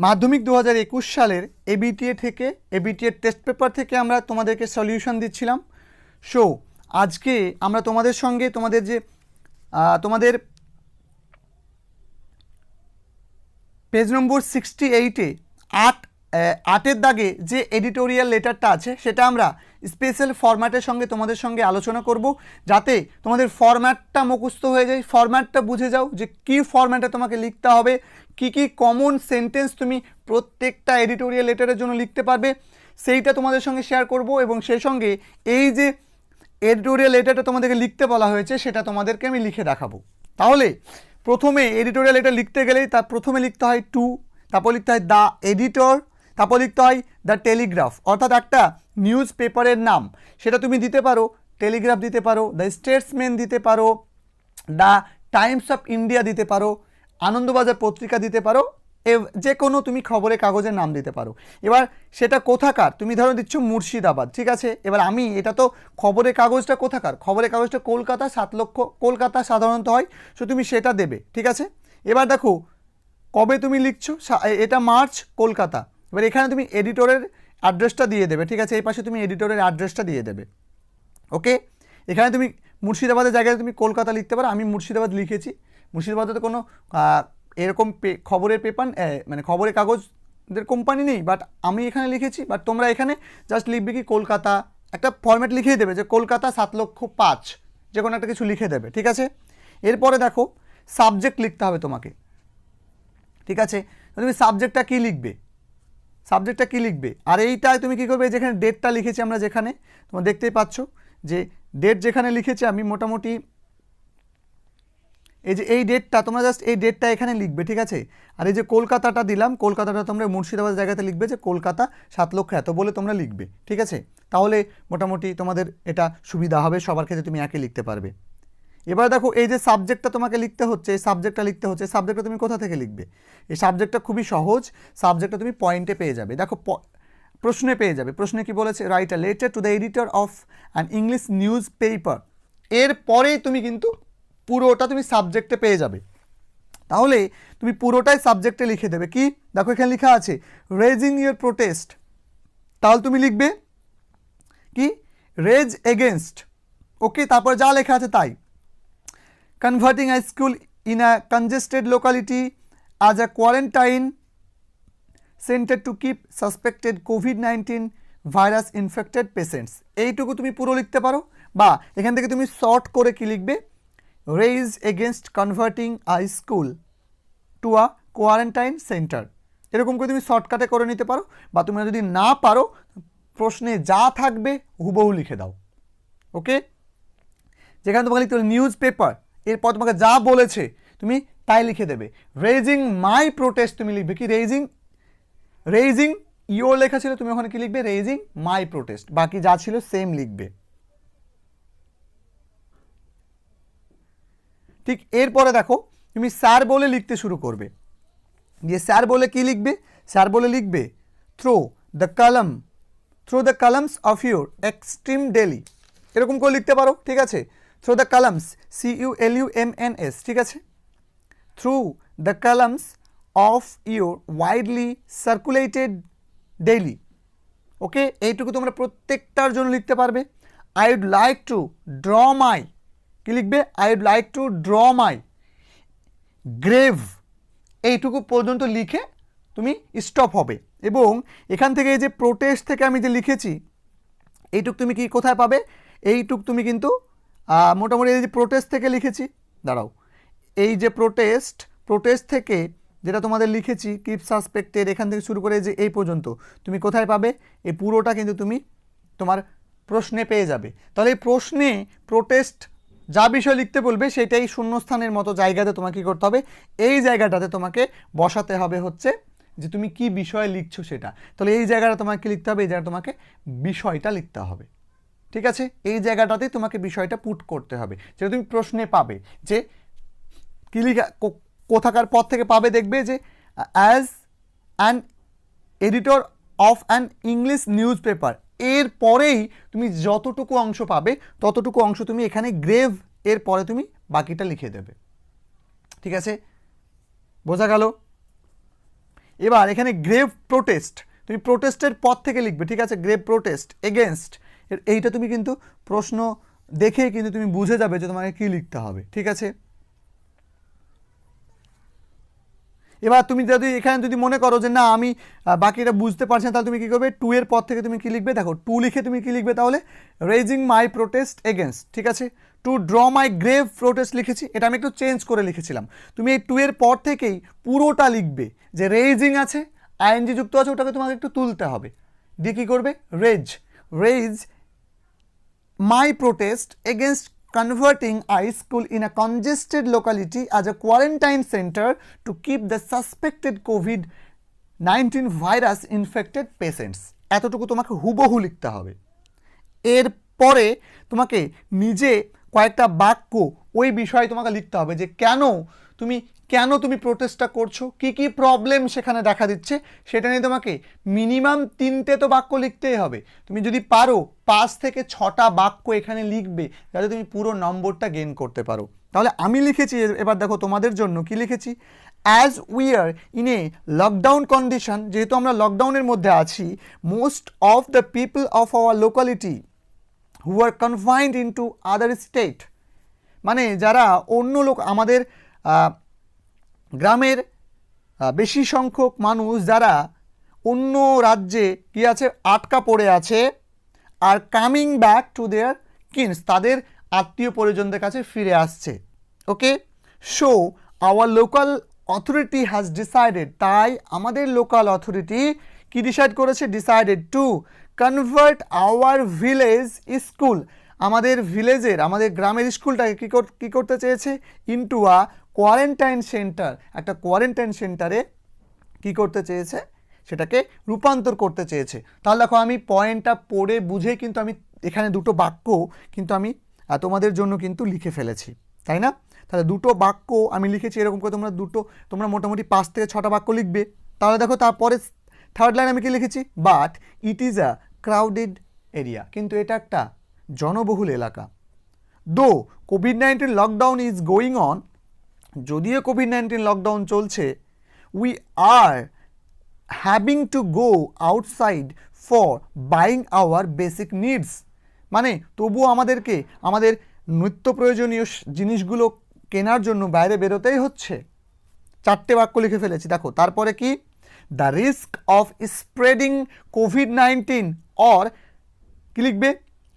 মাধ্যমিক 2021 সালের এবিটিএ থেকে এবিটিএ টেস্ট পেপার থেকে আমরা তোমাদেরকে সলিউশন দিচ্ছিলাম। সো আজকে আমরা তোমাদের সঙ্গে তোমাদের যে তোমাদের পেজ নম্বর 68-এ আটের দাগে যে এডিটোরিয়াল লেটারটা আছে সেটা আমরা স্পেশাল ফরম্যাটের সঙ্গে তোমাদের সঙ্গে আলোচনা করব, যাতে তোমাদের ফরম্যাটটা মুখস্থ হয়ে যায়, ফরম্যাটটা বুঝে যাও যে কী ফরম্যাটে তোমাকে লিখতে হবে, কি কি কমন সেন্টেন্স তুমি প্রত্যেকটা এডিটোরিয়াল লেটারের জন্য লিখতে পারবে সেইটা তোমাদের সঙ্গে শেয়ার করব। এবং সেই সঙ্গে এই যে এডিটোরিয়াল লেটারটা তোমাদেরকে লিখতে বলা হয়েছে সেটা তোমাদেরকে আমি লিখে দেখাবো। তাহলে প্রথমে এডিটোরিয়াল লেটার লিখতে গেলেই তার প্রথমে লিখতে হয় টু, তারপর লিখতে হয় দ্য এডিটর, তারপর লিখতে হয় দ্য টেলিগ্রাফ, অর্থাৎ একটা নিউজ পেপারের নাম, সেটা তুমি দিতে পারো টেলিগ্রাফ দিতে পারো, দ্য স্টেটসম্যান দিতে পারো, দ্য টাইমস অফ ইন্ডিয়া দিতে পারো, আনন্দবাজার পত্রিকা দিতে পারো, যে কোনো তুমি খবরের কাগজের নাম দিতে পারো। এবার সেটা কোথাকার, তুমি ধরো দিচ্ছ মুর্শিদাবাদ, ঠিক আছে। এবার আমি এটা তো খবরের কাগজটা কোথাকার, খবরের কাগজটা কলকাতা, 7 লক্ষ কলকাতা সাধারণত হয়, সো তুমি সেটা দেবে, ঠিক আছে। এবার দেখো কবে তুমি লিখছো, এটা মার্চ কলকাতা। এবার এখানে তুমি এডিটরের অ্যাড্রেসটা দিয়ে দেবে, ঠিক আছে। এই পাশে তুমি এডিটরের অ্যাড্রেসটা দিয়ে দেবে, ওকে। এখানে তুমি মুর্শিদাবাদের জায়গায় তুমি কলকাতা লিখতে পারো, আমি মুর্শিদাবাদ লিখেছি। মুর্শিদাবাদে তো কোনো এরকম খবরের পেপার মানে খবরের কাগজদের কোম্পানি নেই, বাট আমি এখানে লিখেছি। বাট তোমরা এখানে জাস্ট লিখবে কি কলকাতা, একটা ফরম্যাট লিখেই দেবে যে কলকাতা 7,05,000, যে কোনো একটা কিছু লিখে দেবে, ঠিক আছে। এরপরে দেখো সাবজেক্ট লিখতে হবে তোমাকে, ঠিক আছে। তুমি সাবজেক্টটা কী লিখবে, সাবজেক্টটা কী লিখবে, আর এইটায় তুমি কী করবে, যেখানে ডেটটা লিখেছি আমরা, যেখানে তোমরা দেখতেই পাচ্ছ যে ডেট যেখানে লিখেছি আমি মোটামুটি এই যে এই ডেটটা তোমরা জাস্ট এই ডেটটা এখানে লিখবে, ঠিক আছে। আর এই যে কলকাতাটা দিলাম, কলকাতাটা তোমরা মুর্শিদাবাদ জায়গাতে লিখবে যে কলকাতা 7 লক্ষ এত বলে তোমরা লিখবে, ঠিক আছে। তাহলে মোটামুটি তোমাদের এটা সুবিধা হবে, সবার ক্ষেত্রে তুমি একই লিখতে পারবে। এবার দেখো এই যে সাবজেক্টটা তোমাকে লিখতে হচ্ছে, এই সাবজেক্টটা লিখতে হচ্ছে, সাবজেক্টটা তুমি কোথা থেকে লিখবে, এই সাবজেক্টটা খুবই সহজ, সাবজেক্টটা তুমি পয়েন্টে পেয়ে যাবে। দেখো প্রশ্নে পেয়ে যাবে, প্রশ্নে কি বলেছে, write a letter to the editor of an English news paper, এরপরেই তুমি কিন্তু পুরোটা তুমি সাবজেক্টে পেয়ে যাবে। তাহলে তুমি পুরোটাই সাবজেক্টে লিখে দেবে। কি দেখো এখানে লেখা আছে রেজিং ইউর প্রোটেস্ট, তাহলে তুমি লিখবে কি রেজ এগেনস্ট, ওকে। তারপর যা লেখা আছে তাই, converting a school in a congested locality as a quarantine centre to keep suspected কোভিড-19 ভাইরাস ইনফেক্টেড পেশেন্টস, এইটুকু তুমি পুরো লিখতে পারো। বা এখান থেকে তুমি শর্ট করে কি লিখবে, raise against converting a school to a quarantine centre, এরকম করে তুমি শর্টকাটে করে নিতে পারো। বা তুমি যদি না পারো প্রশ্নে যা থাকবে হুবহু লিখে দাও, ওকে। যেখানে তোমাকে লিখতে হবে নিউজ পেপার, এরপর তোমাকে যা বলেছে তুমি তাই লিখে দেবে। রেজিং মাই প্রোটেস্ট তুমি লিখবে কি রেজিং ইয়োর লেখা ছিল, তুমি ওখানে কি লিখবে রেজিং মাই প্রোটেস্ট, বাকি যা ছিল সেম লিখবে, ঠিক। এরপরে দেখো তুমি স্যার বলে লিখতে শুরু করবে, দিয়ে স্যার বলে কি লিখবে, স্যার বলে লিখবে through the columns of your extreme daily, এরকম করে লিখতে পারো, ঠিক আছে। থ্রো দ্য কলামস, CULUMNS, ঠিক আছে। Through the columns of your widely circulated daily, okay. এইটুকু তোমরা প্রত্যেকটার জন্য লিখতে পারবে। I would like to draw my, কি লিখবে, I would like to draw my grave, এইটুকু পর্যন্ত লিখে তুমি স্টপ হবে। এবং এখান থেকে এই যে প্রোটেস্ট থেকে আমি যে লিখেছি এইটুক তুমি কি কোথায় পাবে, এইটুক তুমি কিন্তু মোটামুটি এই যে প্রোটেস্ট থেকে লিখেছি, দাঁড়াও, এই যে প্রোটেস্ট থেকে যেটা তোমাদের লিখেছি কিপ সাসপেক্টেড, এখান থেকে শুরু করে যে এই পর্যন্ত তুমি কোথায় পাবে, এই পুরোটা কিন্তু তুমি তোমার প্রশ্নে পেয়ে যাবে। তাহলে এই প্রশ্নে প্রোটেস্ট যা বিষয় লিখতে বলবে সেটাই শূন্যস্থানের মতো জায়গাতে তোমাকে কী করতে হবে, এই জায়গাটাতে তোমাকে বসাতে হবে হচ্ছে যে তুমি কি বিষয় লিখছো সেটা। তাহলে এই জায়গাটা তোমাকে লিখতে হবে, এই জায়গাটা তোমাকে বিষয়টা লিখতে হবে, ঠিক আছে। এই জায়গাটাতেই তোমাকে বিষয়টা পুট করতে হবে, যেটা তুমি প্রশ্নে পাবে যে কী লিখা, কোথাকার পর থেকে পাবে, দেখবে যে as an editor of an English news paper, এর পরেই তুমি যতটুকু অংশ পাবে ততটুকু অংশ তুমি এখানে গ্রেভ এর পরে তুমি বাকিটা লিখে দেবে, ঠিক আছে, বোঝা গেল। এবার এখানে গ্রেভ প্রোটেস্ট, তুমি প্রোটেস্টের পর থেকে লিখবে, ঠিক আছে, গ্রেভ প্রোটেস্ট এগেনস্ট, এইটা তুমি কিন্তু প্রশ্ন দেখেই কিন্তু তুমি বুঝে যাবে যে তোমাকে কী লিখতে হবে, ঠিক আছে। এবার তুমি যদি এখানে যদি মনে করো যে না আমি বাকিটা বুঝতে পারছি না, তাহলে তুমি কী করবে, 2 এর পর থেকে তুমি কী লিখবে, দেখো 2 লিখে তুমি কী লিখবে তাহলে, রেজিং মাই প্রোটেস্ট এগেনস্ট, ঠিক আছে। Two draw my grave protest লিখেছি, এটা আমি একটু চেঞ্জ করে লিখেছিলাম। তুমি এই 2 এর পর থেকেই পুরোটা লিখবে, যে রেজিং আছে আইএনজি যুক্ত আছে ওটাকে তোমাকে একটু তুলতে হবে, দিয়ে কী করবে, raise my protest against converting a school in a congested locality as a quarantine center to keep the suspected COVID-19 virus infected patients, এতটুকু তোমাকে হুবহু লিখতে হবে। এরপরে তোমাকে নিজে কয়েকটা বাক্য ওই বিষয়ে তোমাকে লিখতে হবে যে কেন তুমি প্রোটেস্টটা করছো, কি প্রবলেম সেখানে দেখা দিচ্ছে, সেটা নিয়ে তোমাকে মিনিমাম 3টে তো বাক্য লিখতেই হবে। তুমি যদি পারো 5 থেকে 6টা বাক্য এখানে লিখবে, যাতে তুমি পুরো নম্বরটা গেইন করতে পারো। তাহলে আমি লিখেছি, এবার দেখো তোমাদের জন্য কি লিখেছি, as we are in a lockdown condition, যেহেতু আমরা লকডাউনের মধ্যে আছি, most of the people of our locality who are confined into other state, মানে যারা অন্য লোক, আমাদের গ্রামের বেশি সংখ্যক মানুষ যারা অন্য রাজ্যে কি আছে আটকা পড়ে আছে, আর coming back to their kins, তাদের আত্মীয় পরিজনদের কাছে ফিরে আসছে। Okay, so our local authority has decided, তাই আমাদের লোকাল অথরিটি কি ডিসাইড করেছে, decided to convert our village school, আমাদের ভিলেজের, আমাদের গ্রামের স্কুলটাকে কী করতে চেয়েছে, ইনটু আ কোয়ারেন্টাইন সেন্টার, একটা কোয়ারেন্টাইন সেন্টারে কী করতে চেয়েছে, সেটাকে রূপান্তর করতে চেয়েছে। তাহলে দেখো আমি পয়েন্টটা পড়ে বুঝে কিন্তু আমি এখানে দুটো বাক্য কিন্তু আমি তোমাদের জন্য কিন্তু লিখে ফেলেছি, তাই না। তাহলে দুটো বাক্য আমি লিখেছি, এরকম করে তোমরা মোটামুটি 5 থেকে 6টা বাক্য লিখবে। তাহলে দেখো তারপরে থার্ড লাইন আমি কি লিখেছি, but it is a crowded area, কিন্তু এটা একটা জনবহুল এলাকা। দো কোভিড-19 লকডাউন ইজ গোয়িং অন, যদিও কোভিড-19 লকডাউন চলছে, we are having to go outside for buying our basic needs, মানে তবুও আমাদেরকে আমাদের নিত্য প্রয়োজনীয় জিনিসগুলো কেনার জন্য বাইরে বেরোতেই হচ্ছে। 4টে বাক্য লিখে ফেলেছি। দেখো তারপরে কি, দ্য রিস্ক অফ স্প্রেডিং কোভিড-19 অর কি লিখবে,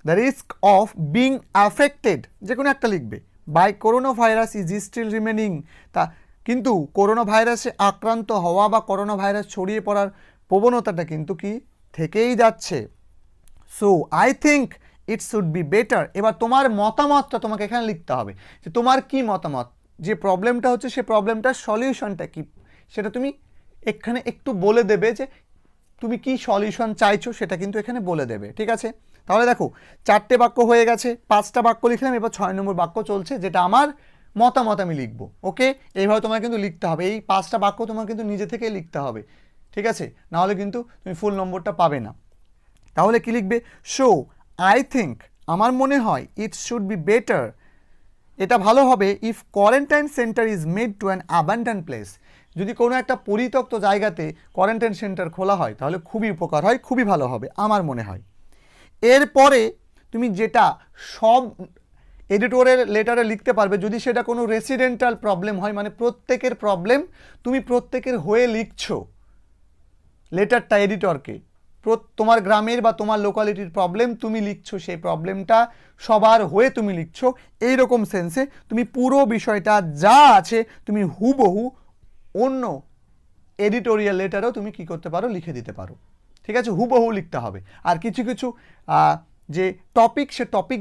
the risk of being affected, যে কোনো একটা লিখবে, by corona virus is still remaining, তা কিন্তু করোনা ভাইরাসে আক্রান্ত হওয়া বা করোনা ভাইরাস ছড়িয়ে পড়ার প্রবণতাটা কিন্তু কি থেকেই যাচ্ছে। So I think it should be better, এবার তোমার মতামতটা তোমাকে এখানে লিখতে হবে, যে তোমার কি মতামত, যে প্রবলেমটা হচ্ছে সে প্রবলেমটার সলিউশনটা কি, সেটা তুমি এখানে একটু বলে দেবে, যে তুমি কি সলিউশন চাইছো সেটা কিন্তু এখানে বলে দেবে, ঠিক আছে। তাহলে দেখো 4টে বাক্য হয়ে গেছে, 5টা বাক্য লিখলাম, এবার 6 নম্বর বাক্য চলছে, যেটা আমার মতামত আমি লিখবো। ওকে, এইভাবে তোমার কিন্তু লিখতে হবে, এই 5টা বাক্য তোমার কিন্তু নিজে থেকেই লিখতে হবে, ঠিক আছে, নাহলে কিন্তু তুমি ফুল নম্বরটা পাবে না। তাহলে কি লিখবে, সো আই থিঙ্ক, আমার মনে হয়, ইট শুড বি বেটার, এটা ভালো হবে, if quarantine centre is made to an abandon place, যদি কোনো একটা পরিত্যক্ত জায়গাতে কোয়ারেন্টাইন সেন্টার খোলা হয় তাহলে খুবই উপকার হয়, খুবই ভালো হবে আমার মনে হয়। এরপরে তুমি যেটা সব এডিটোরিয়াল লেটারে লিখতে পারবে, যদি সেটা কোনো রেসিডেন্টাল প্রবলেম হয়, মানে প্রত্যেকের প্রবলেম তুমি প্রত্যেকের হয়ে লিখছো লেটারটা এডিটরকে, তোমার গ্রামের বা তোমার লোকালিটির প্রবলেম তুমি লিখছো, সেই প্রবলেমটা সবার হয়ে তুমি লিখছো, এইরকম সেন্সে তুমি পুরো বিষয়টা যা আছে তুমি হুবহু অন্য এডিটোরিয়াল লেটারও তুমি কি করতে পারো, লিখে দিতে পারো, ঠিক আছে, হুবহু লিখতে হবে। আর কিছু কিছু যে টপিক, সে টপিক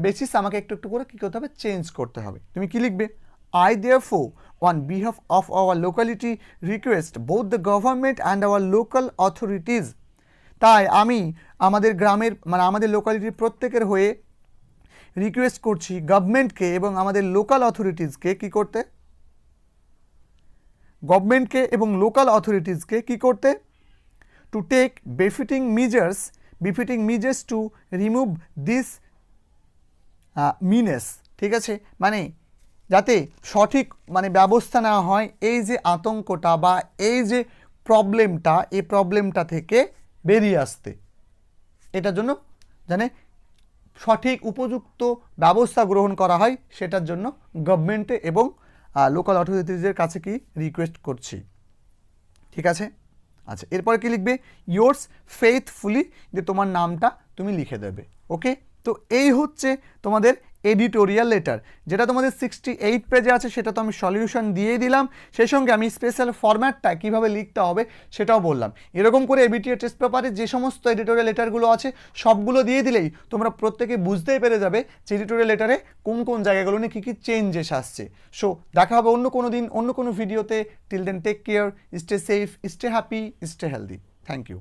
বেসিস আমাকে একটু একটু করে কী করতে হবে, চেঞ্জ করতে হবে। তুমি কি লিখবে, I therefore on behalf of our locality request both the government and our local authorities, তাই আমি আমাদের গ্রামের মানে আমাদের লোকালিটির প্রত্যেকের হয়ে রিকোয়েস্ট করছি গভর্নমেন্টকে এবং আমাদের লোকাল অথরিটিসকে কি করতে, গভর্নমেন্টকে এবং লোকাল অথরিটিসকে কি করতে, to take befitting measures to remove this menace, ঠিক আছে, মানে যাতে সঠিক মানে ব্যবস্থা নেওয়া হয় এই যে আতঙ্কটা বা এই যে প্রবলেমটা থেকে বেরিয়ে আসতে, এটার জন্য জানে সঠিক উপযুক্ত ব্যবস্থা গ্রহণ করা হয়, সেটার জন্য গভর্নমেন্টে এবং লোকাল অথরিটিজের কাছে কি রিকোয়েস্ট করছি। ঠিক আছে, আচ্ছা এরপরে কি লিখবে, ইয়োর্স ফেথফুলি, যে তোমার নামটা তুমি লিখে দেবে। ওকে, তো এই হচ্ছে তোমাদের এডিটোরিয়াল লেটার, যেটা তোমাদের 68 পেজে আছে, সেটা তো আমি সলিউশন দিয়ে দিলাম, সেই সঙ্গে আমি স্পেশাল ফরম্যাটটা কীভাবে লিখতে হবে সেটাও বললাম। এরকম করে এবিটিএ টেস্ট পেপারে যে সমস্ত এডিটোরিয়াল লেটারগুলো আছে সবগুলো দিয়ে দিলেই তোমরা প্রত্যেকে বুঝতেই পেরে যাবে যে এডিটোরিয়াল লেটারে কোন কোন জায়গাগুলো নিয়ে কী কী চেঞ্জেস আসছে। সো দেখা হবে অন্য কোনো দিন অন্য কোনো ভিডিওতে। Till then take care, stay safe, stay happy, stay healthy. Thank you.